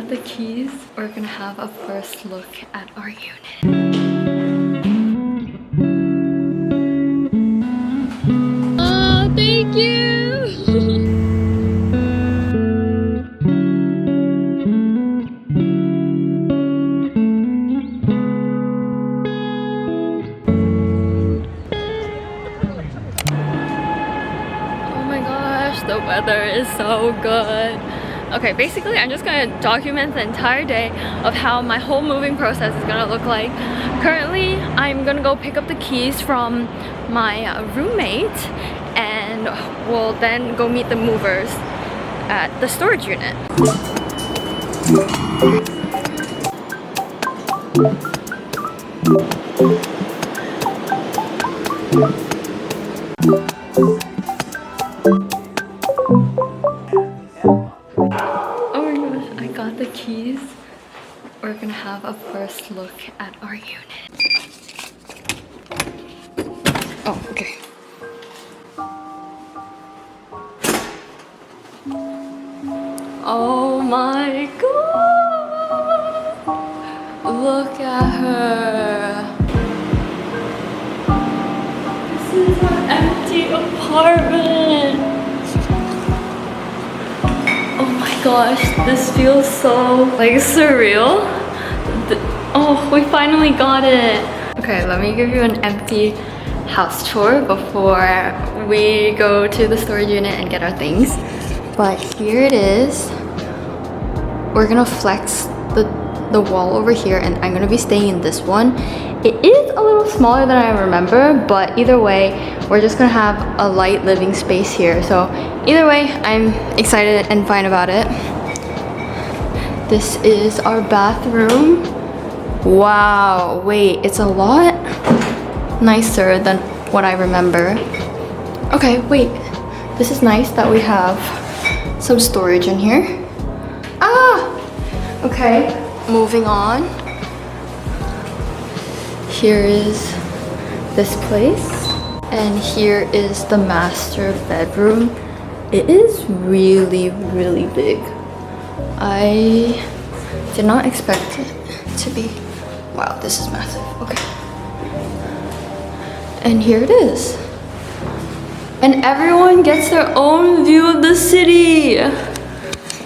got the keys. We're gonna have a first look at our unit. Oh, thank you! Oh my gosh, the weather is so good. Okay, basically I'm just gonna document the entire day of how my whole moving process is gonna look like. Currently, I'm gonna go pick up the keys from my roommate and we'll then go meet the movers at the storage unit. The keys. We're gonna have a first look at our unit. Oh, okay. Oh my god! Look at her. This is our empty apartment. Gosh, this feels so like surreal. Oh, we finally got it. Okay, let me give you an empty house tour before we go to the storage unit and get our things. But here it is. We're gonna flex the wall over here and I'm gonna be staying in this one. It is a little smaller than I remember, but either way, we're just gonna have a light living space here. So either way, I'm excited and fine about it. This is our bathroom. Wow, wait, it's a lot nicer than what I remember. Okay, wait, this is nice that we have some storage in here. Ah, okay, moving on. Here is this place, and here is the master bedroom. It is really, really big. I did not expect it to be. Wow, this is massive. Okay. And here it is. And everyone gets their own view of the city.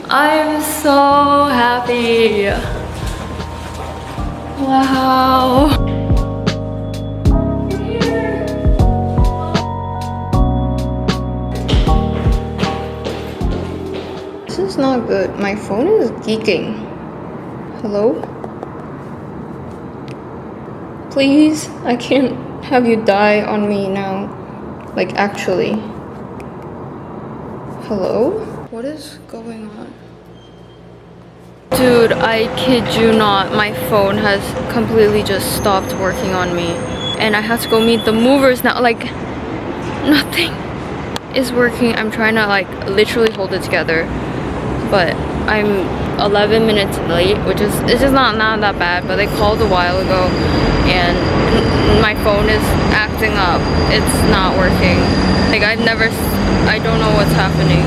I'm so happy. Wow. This is not good. My phone is geeking. Hello? Please, I can't have you die on me now. Like, actually. Hello? What is going on? Dude, I kid you not. My phone has completely just stopped working on me. And I have to go meet the movers now. Like, nothing is working. I'm trying to, like, literally hold it together. But I'm 11 minutes late, which is, it's just not that bad, but they called a while ago and my phone is acting up. It's not working. Like, I don't know what's happening.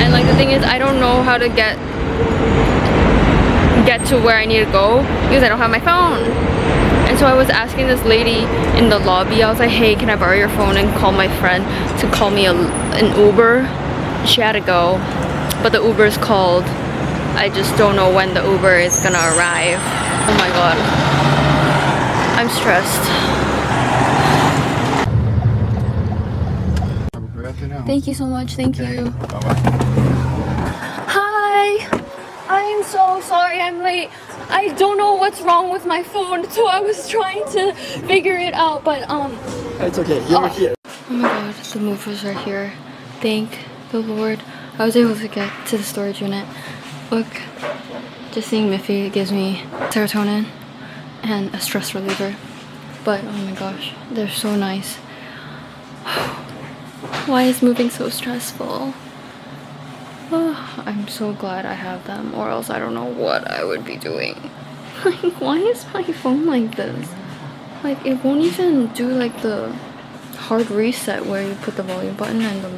And like the thing is, I don't know how to get to where I need to go because I don't have my phone. And so I was asking this lady in the lobby, I was like, hey, can I borrow your phone and call my friend to call me an Uber? She had to go. But the Uber's called. I just don't know when the Uber is gonna arrive. Oh my god. I'm stressed. Have a good afternoon. Thank you so much. Thank you. Bye-bye. Hi. I'm so sorry I'm late. I don't know what's wrong with my phone, so I was trying to figure it out, but It's okay. You're here. oh my god, the movers are here. Thank the Lord. I was able to get to the storage unit. Look, just seeing Miffy gives me serotonin and a stress reliever. But oh my gosh, they're so nice. Why is moving so stressful? Oh, I'm so glad I have them, or else I don't know what I would be doing. Like, why is my phone like this? Like, it won't even do like the hard reset where you put the volume button and the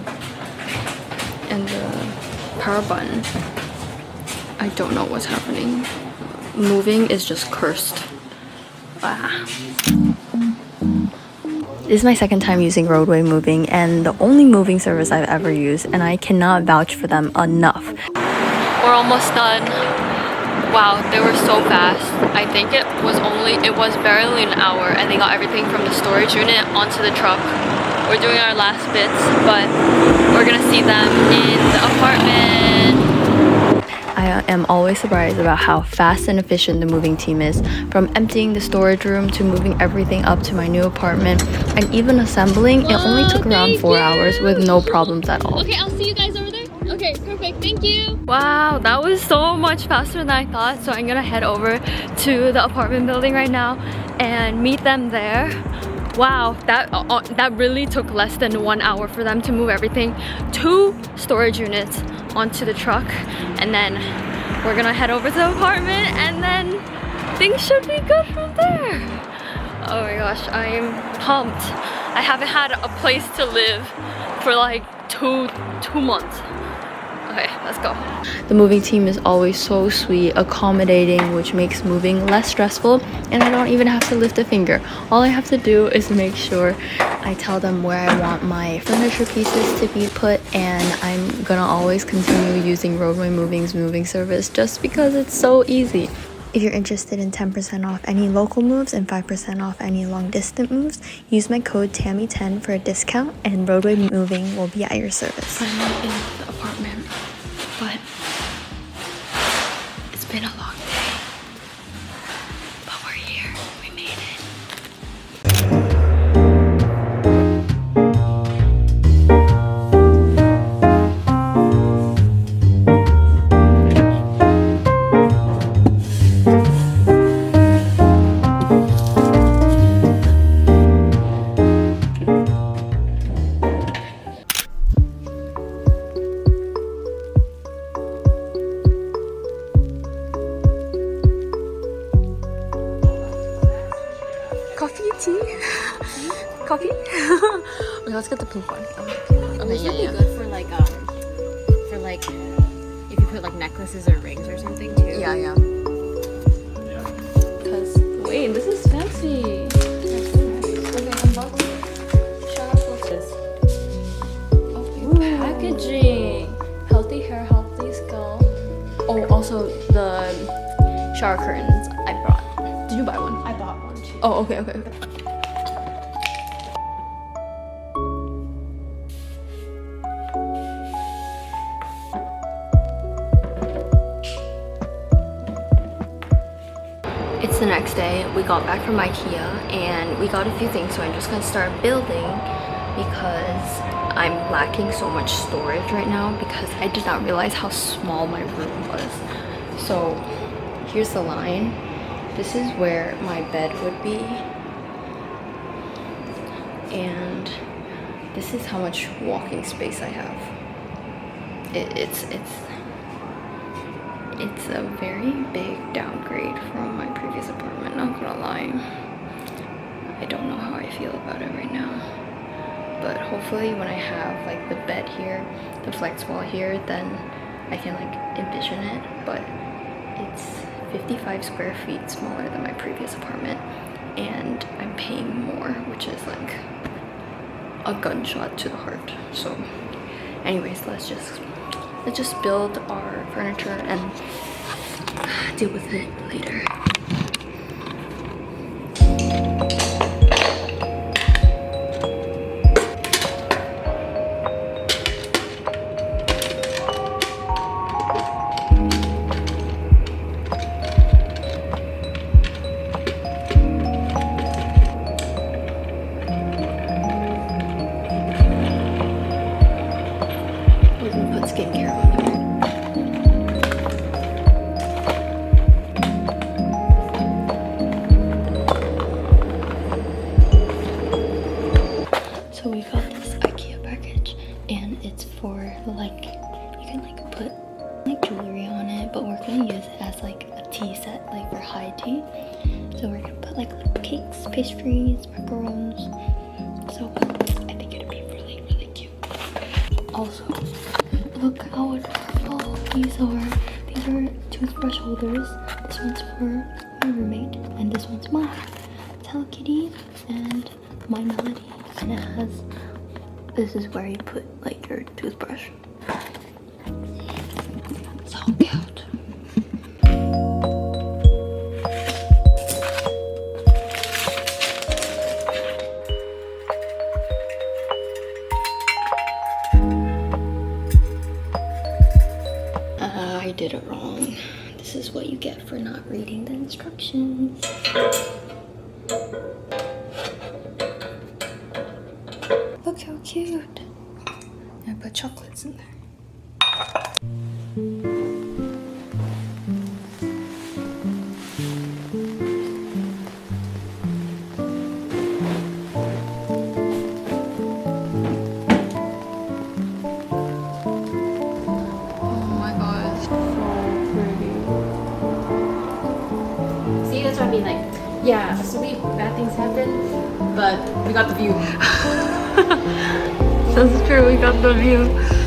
power button. I don't know what's happening. Moving is just cursed. Ah. This is my second time using Roadway Moving and the only moving service I've ever used, and I cannot vouch for them enough. We're almost done. Wow, they were so fast. I think it was barely an hour, and they got everything from the storage unit onto the truck. We're doing our last bits, but we're gonna see them in the apartment. I am always surprised about how fast and efficient the moving team is. From emptying the storage room to moving everything up to my new apartment, and even assembling, it only took around 4 hours with no problems at all. Okay, I'll see you guys over there. Okay, perfect. Thank you. Wow, that was so much faster than I thought. So I'm gonna head over to the apartment building right now and meet them there. Wow, that really took less than 1 hour for them to move everything, 2 storage units onto the truck, and then we're gonna head over to the apartment, and then things should be good from there. Oh my gosh, I am pumped. I haven't had a place to live for like two months. Okay, let's go. The moving team is always so sweet, accommodating, which makes moving less stressful, and I don't even have to lift a finger. All I have to do is make sure I tell them where I want my furniture pieces to be put, and I'm gonna always continue using Roadway Moving's moving service just because it's so easy. If you're interested in 10% off any local moves and 5% off any long distance moves, use my code TAMMY10 for a discount, and Roadway Moving will be at your service. Finally in the apartment, but it's been a long day. But we're here, we made it. Coffee, tea? Coffee? Okay, let's get the pink one. Okay, this would be good for like if you put like necklaces or rings or something too. Yeah. Cause wait, this is fancy. Okay, unbox. Show us what's this. Okay, packaging. Healthy hair, healthy skull. Oh, also the shower curtains I brought. Did you buy one? I bought one too. Oh, okay. It's the next day. We got back from IKEA and we got a few things, so I'm just gonna start building because I'm lacking so much storage right now because I did not realize how small my room was. So here's the line. This is where my bed would be, and this is how much walking space I have. It's a very big downgrade from my previous apartment, not gonna lie. I don't know how I feel about it right now, but hopefully when I have like the bed here, the flex wall here, then I can like envision it. But it's 55 square feet smaller than my previous apartment, and I'm paying more, which is like a gunshot to the heart. So anyways, let's just build our furniture and deal with it later. We're gonna put skincare on here. So we got this IKEA package, and it's for like, you can like put like jewelry on it, but we're gonna use it as like a tea set, like for high tea. So we're gonna put like little cakes, pastries, macarons. So I think it'd be really, really cute. Also, look how adorable these are. These these are toothbrush holders. This one's for my roommate, and this one's mine. It's Hello Kitty and my Melody, and it has. This is where you put like your toothbrush. So cute. I did it wrong. This is what you get for not reading the instructions. Look how cute. I put chocolates in there. See, that's what I mean. Like, yeah, so bad things happen, but we got the view. That's true, we got the view.